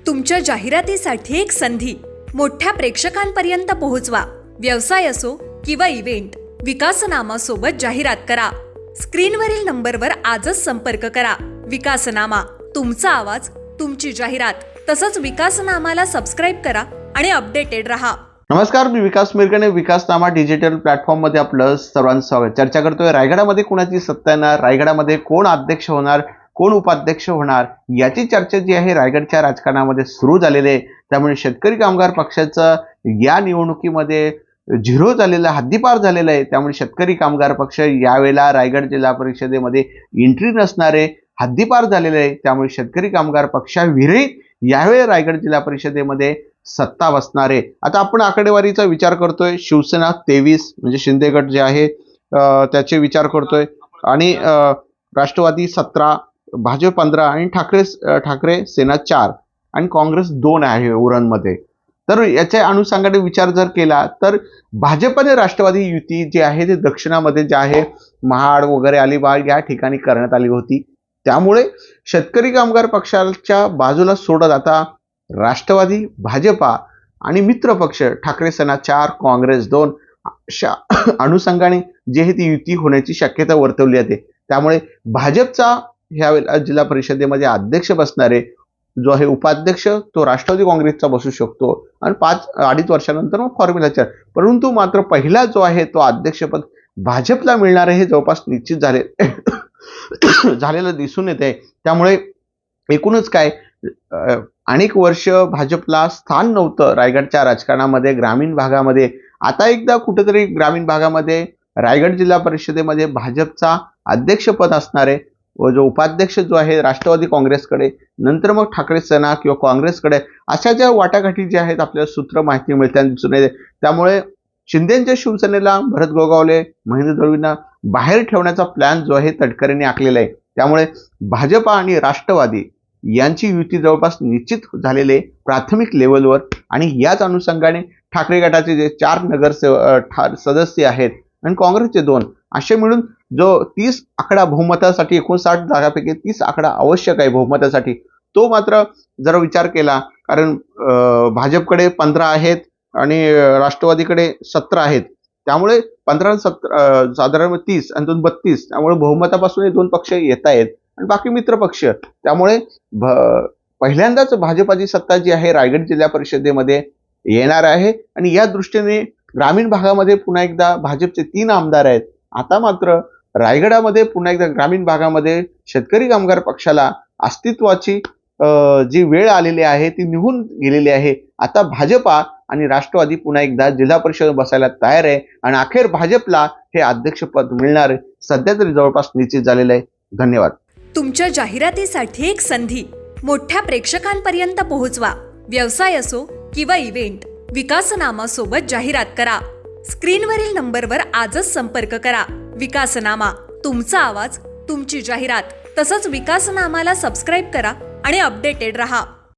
तुमच्या जाहिरातीसाठी एक संधी मोठ्या प्रेक्षकांपर्यंत पोहोचवा. व्यवसाय असो किंवा इव्हेंट, विकासनामा सोबत जाहिरात करा. स्क्रीनवरील नंबरवर आजच संपर्क करा. विकासनामा, तुमचा आवाज, तुमची जाहिरात. तसंच विकासनामाला सबस्क्राईब करा आणि अपडेटेड रहा. नमस्कार, मी विकास मिरकणे. विकासनामा डिजिटल प्लॅटफॉर्म मध्ये आपलं सर्वांचं स्वागत. चर्चा करतोय रायगडामध्ये कोणाची सत्ता येणार, रायगडामध्ये कोण अध्यक्ष होणार, कोण उपाध्यक्ष होणार, याची चर्चा जी आहे रायगडच्या राजकारणामध्ये सुरू झालेली आहे. त्यामुळे शेतकरी कामगार पक्षाचं या निवडणुकीमध्ये झिरो झालेला, हद्दीपार झालेला आहे. त्यामुळे शेतकरी कामगार पक्ष यावेळेला रायगड जिल्हा परिषदेमध्ये एंट्री नसणारे, हद्दीपार झालेले आहे. त्यामुळे शेतकरी कामगार पक्षाविरहित यावेळी रायगड जिल्हा परिषदेमध्ये सत्ता बसणार आहे. आता आपण आकडेवारीचा विचार करतोय. शिवसेना 23 म्हणजे शिंदे गट जे आहे त्याचे विचार करतोय, आणि राष्ट्रवादी 17, भाजप 15 आणि ठाकरे सेना 4 आणि काँग्रेस 2 आहे उरणमध्ये. तर याच्या अनुषंगाने विचार जर केला तर भाजप आणि राष्ट्रवादी युती जी आहे ते दक्षिणामध्ये जे आहे महाड वगैरे अलिबाग या ठिकाणी करण्यात आली होती. त्यामुळे शेतकरी कामगार पक्षाच्या बाजूला सोडत आता राष्ट्रवादी, भाजपा आणि मित्र पक्ष ठाकरे सेना 4, काँग्रेस 2 अशा अनुषंगाने जे आहे ती युती होण्याची शक्यता वर्तवली जाते. त्यामुळे भाजपचा ह्या जिल्हा परिषदेमध्ये अध्यक्ष बसणारे जो आहे उपाध्यक्ष तो राष्ट्रवादी काँग्रेसचा बसू शकतो आणि 2.5 वर्षानंतर मग फॉर्म्युला 4. परंतु मात्र पहिला जो आहे तो अध्यक्षपद भाजपला मिळणार आहे हे जवळपास निश्चित झालेलं दिसून येत आहे. त्यामुळे एकूणच काय, अनेक वर्ष भाजपला स्थान नव्हतं रायगडच्या राजकारणामध्ये, ग्रामीण भागामध्ये. आता एकदा कुठेतरी ग्रामीण भागामध्ये रायगड जिल्हा परिषदेमध्ये भाजपचा अध्यक्षपद असणारे व जो उपाध्यक्ष जो आहे राष्ट्रवादी काँग्रेसकडे, नंतर मग ठाकरे सेना किंवा काँग्रेसकडे, अशा ज्या वाटाघाटी ज्या आहेत आपल्याला सूत्र माहिती मिळताना दिसून येते. त्यामुळे शिंदेच्या शिवसेनेला भरत गोगावले, महेंद्र दळवींना बाहेर ठेवण्याचा प्लॅन जो आहे तटकरेंनी आखलेला आहे. त्यामुळे भाजपा आणि राष्ट्रवादी यांची युती जवळपास निश्चित झालेले प्राथमिक लेवलवर, आणि याच अनुषंगाने ठाकरे गटाचे जे 4 सदस्य आहेत आणि काँग्रेसचे 2 असे मिळून जो 30 आकडा बहुमतासाठी, 59 जागापैकी 30 आकडा आवश्यक आहे बहुमतासाठी, तो मात्र जरा विचार केला, कारण भाजपकडे 15 आहेत आणि राष्ट्रवादीकडे 17 आहेत. त्यामुळे 15 17 साधारण 30 आणि 2 32, त्यामुळे बहुमतापासून हे 2 पक्ष येत आहेत आणि बाकी मित्र पक्ष. त्यामुळे पहिल्यांदाच भाजपाची सत्ता जी आहे रायगड जिल्हा परिषदेमध्ये येणार आहे. आणि या दृष्टीने ग्रामीण भागामध्ये पुन्हा एकदा भाजपचे 3 आमदार आहेत. आता मात्र रायगडामध्ये पुन्हा एकदा ग्रामीण भागामध्ये शेतकरी कामगार पक्षाला अस्तित्वाची जी वेळ आलेली आहे ती निघून गेलेली आहे. आता भाजपा आणि राष्ट्रवादी पुन्हा एकदा जिल्हा परिषद बसायला तयार आहे आणि अखेर भाजपला हे अध्यक्षपद मिळणार आहे. सध्या तरी जवळपास निश्चित झालेलं आहे. धन्यवाद. तुमच्या जाहिरातीसाठी एक संधी मोठ्या प्रेक्षकांपर्यंत पोहोचवा. व्यवसाय असो किंवा इव्हेंट, विकासनामा सोबत जाहिरात करा. स्क्रीनवरील नंबरवर आजच संपर्क करा. विकासनामा, तुमचा आवाज, तुमची जाहिरात. तसंच विकासनामाला सबस्क्राईब करा आणि अपडेटेड रहा.